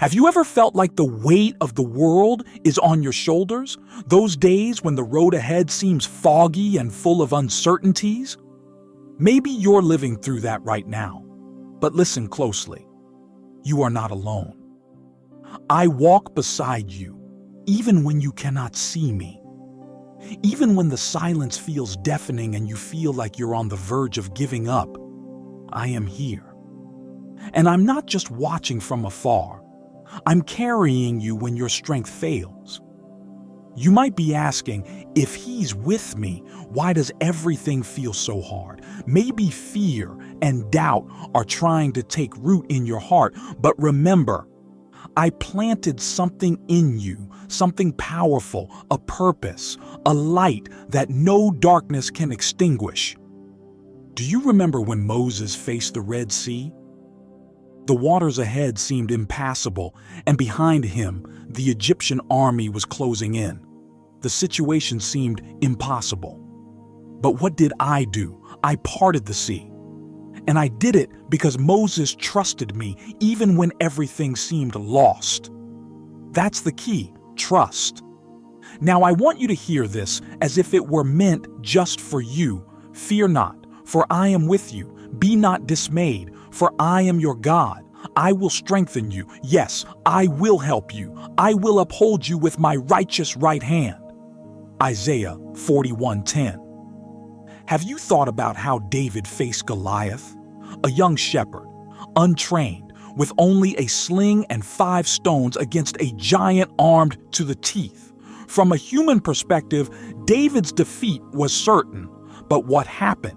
Have you ever felt like the weight of the world is on your shoulders? Those days when the road ahead seems foggy and full of uncertainties? Maybe you're living through that right now. But listen closely. You are not alone. I walk beside you, even when you cannot see me. Even when the silence feels deafening and you feel like you're on the verge of giving up, I am here. And I'm not just watching from afar. I'm carrying you when your strength fails. You might be asking, if he's with me, why does everything feel so hard? Maybe fear and doubt are trying to take root in your heart, but remember, I planted something in you, something powerful, a purpose, a light that no darkness can extinguish. Do you remember when Moses faced the Red Sea? The waters ahead seemed impassable, and behind him, the Egyptian army was closing in. The situation seemed impossible. But what did I do? I parted the sea. And I did it because Moses trusted me even when everything seemed lost. That's the key, trust. Now I want you to hear this as if it were meant just for you. Fear not, for I am with you. Be not dismayed, for I am your God. I will strengthen you. Yes, I will help you. I will uphold you with my righteous right hand. Isaiah 41:10. Have you thought about how David faced Goliath? A young shepherd, untrained, with only a sling and 5 stones against a giant armed to the teeth. From a human perspective, David's defeat was certain. But what happened?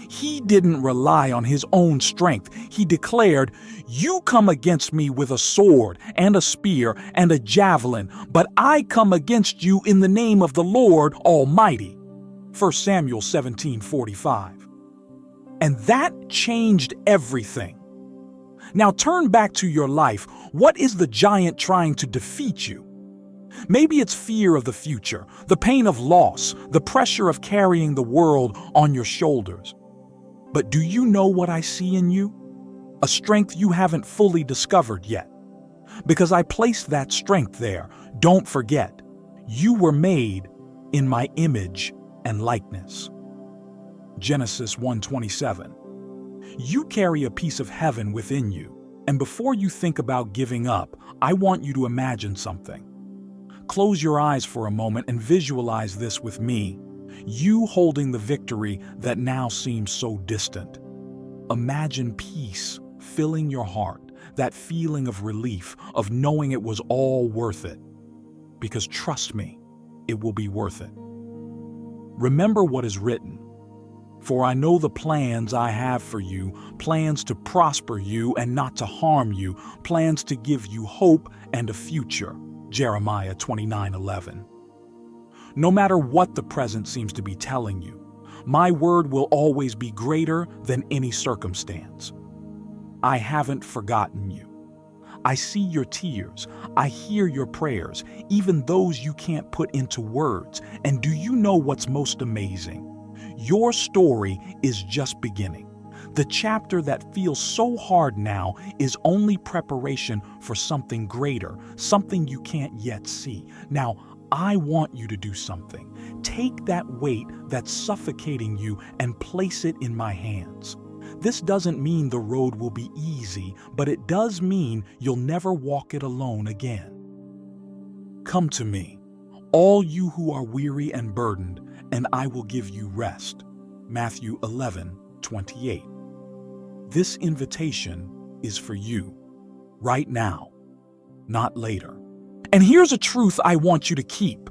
He didn't rely on his own strength. He declared, "You come against me with a sword and a spear and a javelin, but I come against you in the name of the Lord Almighty." 1 Samuel 17:45. And that changed everything. Now turn back to your life. What is the giant trying to defeat you? Maybe it's fear of the future, the pain of loss, the pressure of carrying the world on your shoulders. But do you know what I see in you? A strength you haven't fully discovered yet. Because I placed that strength there. Don't forget, you were made in my image and likeness. Genesis 1:27. You carry a piece of heaven within you, and before you think about giving up, I want you to imagine something. Close your eyes for a moment and visualize this with me. You holding the victory that now seems so distant. Imagine peace filling your heart, that feeling of relief, of knowing it was all worth it. Because trust me, it will be worth it. Remember what is written. For I know the plans I have for you, plans to prosper you and not to harm you, plans to give you hope and a future. Jeremiah 29:11. No matter what the present seems to be telling you, my word will always be greater than any circumstance. I haven't forgotten you. I see your tears. I hear your prayers, even those you can't put into words. And do you know what's most amazing? Your story is just beginning. The chapter that feels so hard now is only preparation for something greater, something you can't yet see. Now, I want you to do something. Take that weight that's suffocating you and place it in my hands. This doesn't mean the road will be easy, but it does mean you'll never walk it alone again. Come to me, all you who are weary and burdened, and I will give you rest. Matthew 11:28. This invitation is for you, right now, not later. And here's a truth I want you to keep.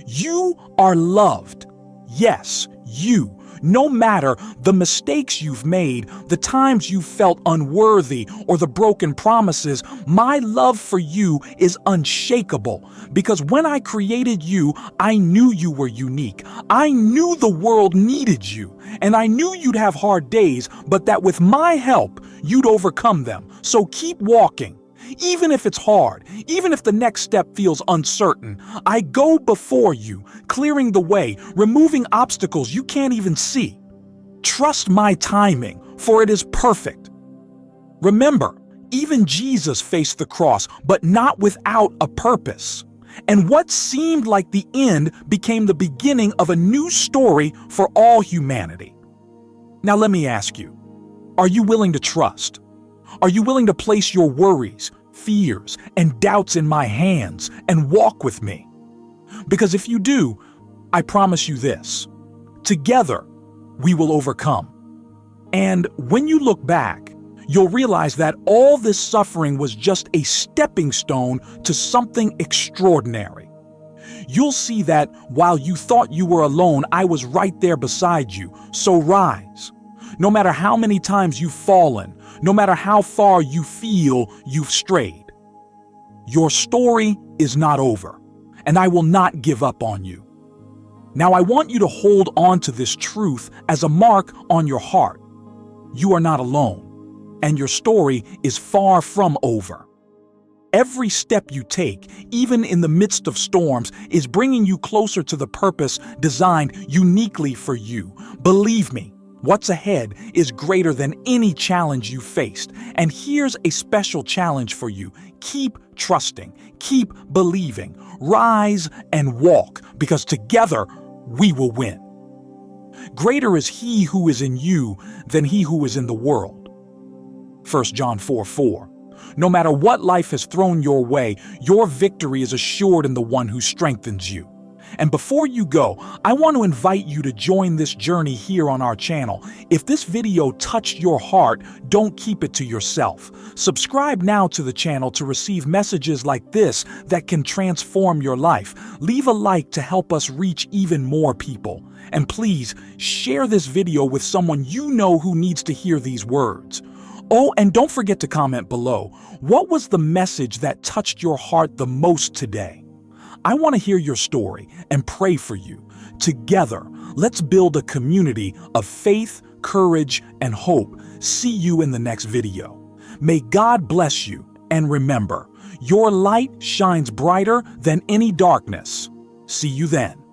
You are loved. Yes, you. No matter the mistakes you've made, the times you've felt unworthy, or the broken promises, my love for you is unshakable. Because when I created you, I knew you were unique. I knew the world needed you. And I knew you'd have hard days, but that with my help, you'd overcome them. So keep walking. Even if it's hard, even if the next step feels uncertain, I go before you, clearing the way, removing obstacles you can't even see. Trust my timing, for it is perfect. Remember, Even Jesus faced the cross, but not without a purpose. And what seemed like the end became the beginning of a new story for all humanity. Now let me ask you, are you willing to trust? Are you willing to place your worries, fears, and doubts in my hands and walk with me? Because if you do, I promise you this: together, we will overcome. And when you look back, you'll realize that all this suffering was just a stepping stone to something extraordinary. You'll see that while you thought you were alone, I was right there beside you. So rise. No matter how many times you've fallen, no matter how far you feel you've strayed, your story is not over, and I will not give up on you. Now I want you to hold on to this truth as a mark on your heart. You are not alone, and your story is far from over. Every step you take, even in the midst of storms, is bringing you closer to the purpose designed uniquely for you. Believe me, what's ahead is greater than any challenge you faced. And here's a special challenge for you. Keep trusting, keep believing, rise and walk, because together we will win. Greater is he who is in you than he who is in the world. 1 John 4:4. No matter what life has thrown your way, your victory is assured in the one who strengthens you. And before you go, I want to invite you to join this journey here on our channel. If this video touched your heart, don't keep it to yourself. Subscribe now to the channel to receive messages like this that can transform your life. Leave a like to help us reach even more people. And please share this video with someone you know who needs to hear these words. Oh, and don't forget to comment below. What was the message that touched your heart the most today? I want to hear your story and pray for you. Together, let's build a community of faith, courage, and hope. See you in the next video. May God bless you, and remember, your light shines brighter than any darkness. See you then.